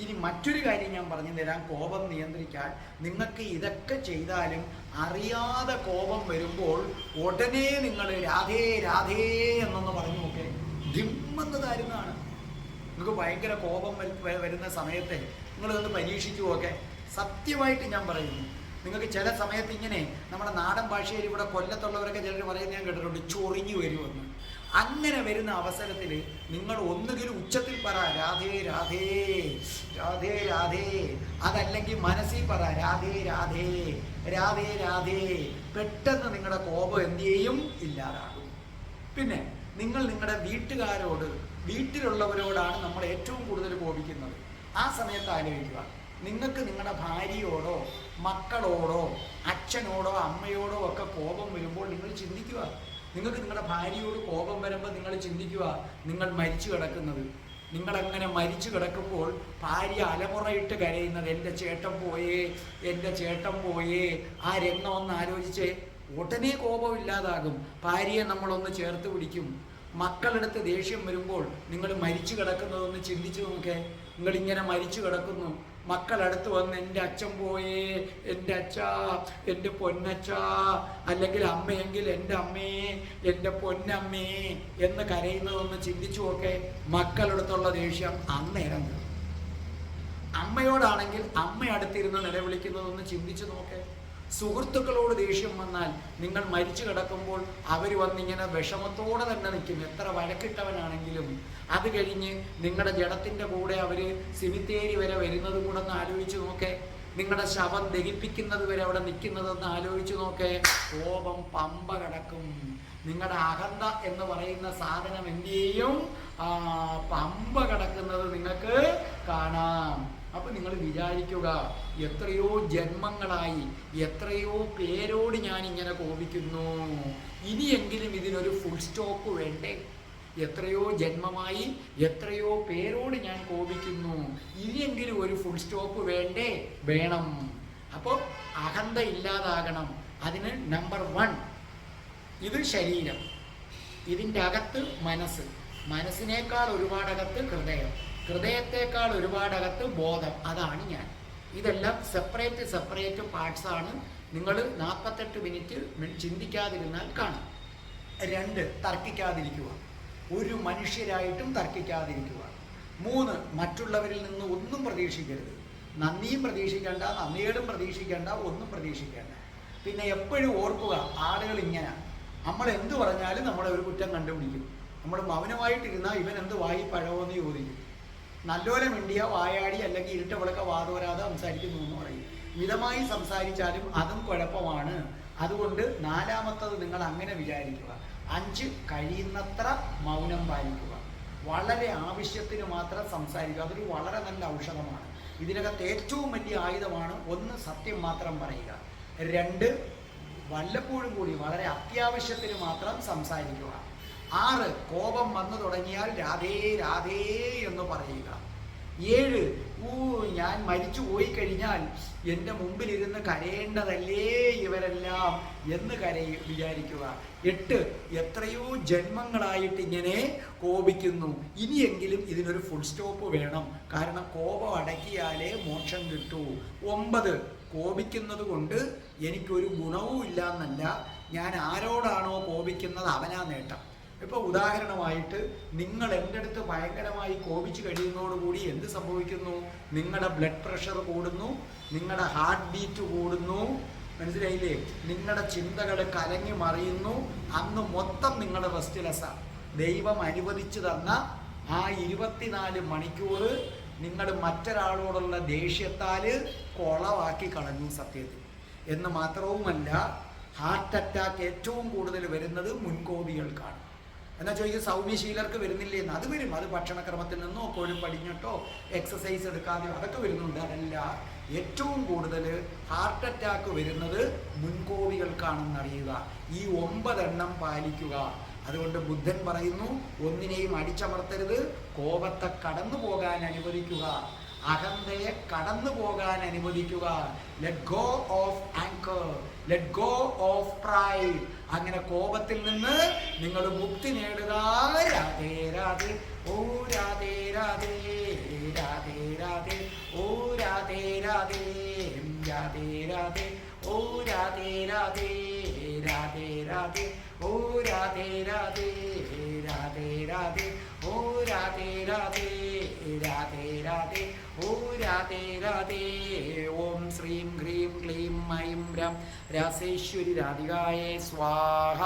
ഇനി മറ്റൊരു കാര്യം ഞാൻ പറഞ്ഞു തരാം. കോപം നിയന്ത്രിക്കാൻ നിങ്ങൾക്ക് ഇതൊക്കെ ചെയ്താലും അറിയാതെ കോപം വരുമ്പോൾ ഉടനെ നിങ്ങൾ രാധേ രാധേ എന്നൊന്ന് പറഞ്ഞു നോക്കേ, ധിമ്മെന്ന് തരുന്നതാണ്. നിങ്ങൾക്ക് ഭയങ്കര കോപം വരുന്ന സമയത്ത് നിങ്ങളൊന്ന് പരീക്ഷിച്ചു നോക്കെ. സത്യമായിട്ട് ഞാൻ പറയുന്നു, നിങ്ങൾക്ക് ചില സമയത്ത് ഇങ്ങനെ നമ്മുടെ നാടൻ ഭാഷയിൽ ഇവിടെ കൊല്ലത്തുള്ളവരൊക്കെ ചിലർ പറയുന്നത് ഞാൻ കേട്ടിട്ടുണ്ട്, ചൊറിഞ്ഞു വരുമെന്ന്. അങ്ങനെ വരുന്ന അവസരത്തിൽ നിങ്ങൾ ഒന്നുകിൽ ഉച്ചത്തിൽ പറ രാധേ രാധേ രാധേ രാധേ, അതല്ലെങ്കിൽ മനസ്സിൽ പറ രാധേ രാധേ രാധേ രാധേ. പെട്ടെന്ന് നിങ്ങളുടെ കോപം എന്ത് ചെയ്യും? ഇല്ലാതാകും. പിന്നെ നിങ്ങൾ നിങ്ങളുടെ വീട്ടുകാരോട്, വീട്ടിലുള്ളവരോടാണ് നമ്മൾ ഏറ്റവും കൂടുതൽ കോപിക്കുന്നത്. ആ സമയത്ത് ആലോചിക്കുക, നിങ്ങൾക്ക് നിങ്ങളുടെ ഭാര്യയോടോ മക്കളോടോ അച്ഛനോടോ അമ്മയോടോ ഒക്കെ കോപം വരുമ്പോൾ നിങ്ങൾ ചിന്തിക്കുക. നിങ്ങൾക്ക് നിങ്ങളുടെ ഭാര്യയോട് കോപം വരുമ്പോൾ നിങ്ങൾ ചിന്തിക്കുക, നിങ്ങൾ മരിച്ചു കിടക്കുന്നത്. നിങ്ങളങ്ങനെ മരിച്ചു കിടക്കുമ്പോൾ ഭാര്യ അലമുറയിട്ട് കരയുന്നത്, എൻ്റെ ചേട്ടൻ പോയേ, എൻ്റെ ചേട്ടൻ പോയേ. ആ രംഗം ഒന്ന് ആലോചിച്ചേ, ഉടനെ കോപം ഇല്ലാതാകും. ഭാര്യയെ നമ്മളൊന്ന് ചേർത്ത് പിടിക്കും. മക്കളെടുത്ത് ദേഷ്യം വരുമ്പോൾ നിങ്ങൾ മരിച്ചു കിടക്കുന്നതൊന്ന് ചിന്തിച്ചു നോക്കേ. നിങ്ങളിങ്ങനെ മരിച്ചു കിടക്കുന്നു, മക്കളടുത്ത് വന്ന് എൻ്റെ അച്ഛൻ പോയേ, എൻ്റെ അച്ഛാ, എൻ്റെ പൊന്നച്ഛാ, അല്ലെങ്കിൽ അമ്മയെങ്കിൽ എൻ്റെ അമ്മേ, എൻ്റെ പൊന്നമ്മേ എന്ന് കരയുന്നതൊന്ന് ചിന്തിച്ചു നോക്കേ. മക്കളടുത്തുള്ള ദേഷ്യം അന്നേരം. അമ്മയോടാണെങ്കിൽ അമ്മ അടുത്തിരുന്ന് നിലവിളിക്കുന്നതൊന്ന് ചിന്തിച്ചു നോക്കേ. സുഹൃത്തുക്കളോട് ദേഷ്യം വന്നാൽ നിങ്ങൾ മരിച്ചു കിടക്കുമ്പോൾ അവർ വന്നിങ്ങനെ വിഷമത്തോടെ തന്നെ നിൽക്കും, എത്ര വഴക്കിട്ടവനാണെങ്കിലും. അത് കഴിഞ്ഞ് നിങ്ങളുടെ ജഡത്തിൻ്റെ കൂടെ അവർ സിമിത്തേരി വരെ വരുന്നത് കൂടെ ഒന്ന് ആലോചിച്ച് നോക്കേ. നിങ്ങളുടെ ശവം ദഹിപ്പിക്കുന്നത് വരെ അവിടെ നിൽക്കുന്നതെന്ന് ആലോചിച്ച് നോക്കേ. കോപം പമ്പ കിടക്കും. നിങ്ങളുടെ അഹന്ത എന്ന് പറയുന്ന സാധനം എന്ത് ചെയ്യും? പമ്പ കിടക്കുന്നത് നിങ്ങൾക്ക് കാണാം. അപ്പം നിങ്ങൾ വിചാരിക്കുക, എത്രയോ ജന്മങ്ങളായി എത്രയോ പേരോട് ഞാൻ ഇങ്ങനെ കോപിക്കുന്നു, ഇനിയെങ്കിലും ഇതിനൊരു ഫുൾ സ്റ്റോപ്പ് വേണ്ടേ? എത്രയോ ജന്മമായി എത്രയോ പേരോട് ഞാൻ കോപിക്കുന്നു, ഇനിയെങ്കിലും ഒരു ഫുൾ സ്റ്റോപ്പ് വേണ്ടേ? വേണം. അപ്പോൾ അഹന്ത ഇല്ലാതാകണം. അതിന് നമ്പർ 1 ഇത് ശരീരം, ഇതിൻ്റെ അകത്ത് മനസ്സ്, മനസ്സിനേക്കാൾ ഒരുപാടകത്ത് ഹൃദയം, ഹൃദയത്തേക്കാൾ ഒരുപാടകത്ത് ബോധം, അതാണ് ഞാൻ. ഇതെല്ലാം സെപ്പറേറ്റ് പാർട്സാണ്. നിങ്ങൾ 48 മിനിറ്റ് ചിന്തിക്കാതിരുന്നാൽ കാണും. 2 തർക്കിക്കാതിരിക്കുക, ഒരു മനുഷ്യരായിട്ടും തർക്കിക്കാതിരിക്കുക. 3 മറ്റുള്ളവരിൽ നിന്ന് ഒന്നും പ്രതീക്ഷിക്കരുത്. നന്ദിയും പ്രതീക്ഷിക്കേണ്ട, നന്ദിയോടും പ്രതീക്ഷിക്കേണ്ട, ഒന്നും പ്രതീക്ഷിക്കേണ്ട. പിന്നെ എപ്പോഴും ഓർക്കുക, ആളുകൾ ഇങ്ങനെ നമ്മൾ എന്ത് പറഞ്ഞാലും നമ്മളെ ഒരു കുറ്റം കണ്ടുപിടിക്കും. നമ്മൾ മൗനമായിട്ടിരുന്നാൽ ഇവൻ എന്ത് വായി പഴമെന്ന് ചോദിക്കും. നല്ലോലെ മിണ്ടിയ വായാടി അല്ലെങ്കിൽ ഇരുട്ട വിളക്ക വാതോരാതെ സംസാരിക്കുന്നു എന്ന് പറയും. മിതമായി സംസാരിച്ചാലും അതും കുഴപ്പമാണ്. അതുകൊണ്ട് 4മത്തത് നിങ്ങൾ അങ്ങനെ വിചാരിക്കുക. 5 കഴിയുന്നത്ര മൗനം പാലിക്കുക. വളരെ ആവശ്യത്തിന് മാത്രം സംസാരിക്കുക. അതൊരു വളരെ നല്ല ഔഷധമാണ്. ഇതിനകത്ത് ഏറ്റവും വലിയ ആയുധമാണ് 1 സത്യം മാത്രം പറയുക, 2 വല്ലപ്പോഴും കൂടി വളരെ അത്യാവശ്യത്തിന് മാത്രം സംസാരിക്കുക, 6 കോപം വന്നു തുടങ്ങിയാൽ രാധേ രാധേ എന്ന് പറയുക, 7 ഞാൻ മരിച്ചു പോയി കഴിഞ്ഞാൽ എൻ്റെ മുമ്പിലിരുന്ന് കരയേണ്ടതല്ലേ ഇവരെല്ലാം എന്ന് വിചാരിക്കുക, 8 എത്രയോ ജന്മങ്ങളായിട്ട് ഇങ്ങനെ കോപിക്കുന്നു, ഇനിയെങ്കിലും ഇതിനൊരു ഫുൾ സ്റ്റോപ്പ് വേണം, കാരണം കോപം അടക്കിയാലേ മോക്ഷം കിട്ടൂ, 9 കോപിക്കുന്നത് കൊണ്ട് എനിക്കൊരു ഗുണവും ഇല്ല എന്നല്ല, ഞാൻ ആരോടാണോ കോപിക്കുന്നത് അവനാ നേട്ടം. ഇപ്പോൾ ഉദാഹരണമായിട്ട് നിങ്ങൾ എൻ്റെ അടുത്ത് ഭയങ്കരമായി കോപിച്ച് കഴിയുന്നതോടുകൂടി എന്ത് സംഭവിക്കുന്നു? നിങ്ങളുടെ ബ്ലഡ് പ്രഷർ കൂടുന്നു, നിങ്ങളുടെ ഹാർട്ട് ബീറ്റ് കൂടുന്നു, മനസ്സിലായില്ലേ? നിങ്ങളുടെ ചിന്തകൾ കലങ്ങി മറിയുന്നു. അന്ന് മൊത്തം നിങ്ങളുടെ റെസ്റ്റ്ലെസ്സാണ്. ദൈവം അനുവദിച്ചു തന്ന ആ 24 മണിക്കൂർ നിങ്ങൾ മറ്റൊരാളോടുള്ള ദേഷ്യത്താൽ കൊളവാക്കി കളഞ്ഞു സത്യത്തിൽ. എന്ന് മാത്രവുമല്ല, ഹാർട്ട് അറ്റാക്ക് ഏറ്റവും കൂടുതൽ വരുന്നത് മുൻകോപികൾക്കാണ്. എന്നാൽ ചോദിക്കും സൗമ്യശീലർക്ക് വരുന്നില്ലേ എന്ന്. അത് വരും, അത് ഭക്ഷണക്രമത്തിൽ നിന്നോ എപ്പോഴും പടിഞ്ഞിട്ടോ എക്സസൈസ് എടുക്കാതെയോ അതൊക്കെ വരുന്നുണ്ട്. അതല്ല, ഏറ്റവും കൂടുതൽ ഹാർട്ട് അറ്റാക്ക് വരുന്നത് മുൻകോപികൾക്കാണെന്നറിയുക. ഈ 9 എണ്ണം പാലിക്കുക. അതുകൊണ്ട് ബുദ്ധൻ പറയുന്നു, ഒന്നിനെയും അടിച്ചമർത്തരുത്, കോപത്തെ കടന്നു പോകാൻ അനുവദിക്കുക. അഹന്തയെ കടന്നു പോകാൻ അനുവദിക്കുക. Let go of anchor, let go of pride. അങ്ങനെ കോപത്തിൽ നിന്ന് നിങ്ങൾ മുക്തി നേടുക. രാധേ രാധേ, ഓ രാധേ രാധേ, രാധേ രാധേ, ഓ രാധേ രാധേ, രാധേ രാധേ, ഓ രാധേ രാധേ, രാധേ രാധേ, ഓ രാധേ രാധേ, രാധേ രാധേ, ഓ രാധേ രാധേ, രാധേ രാധേ, ഓ രാധേ രാധേ. ഓം ശ്രീം ഹ്രീം ക്ലീം ഐം രം രാസേശ്വരി രാധികായേ സ്വാഹ.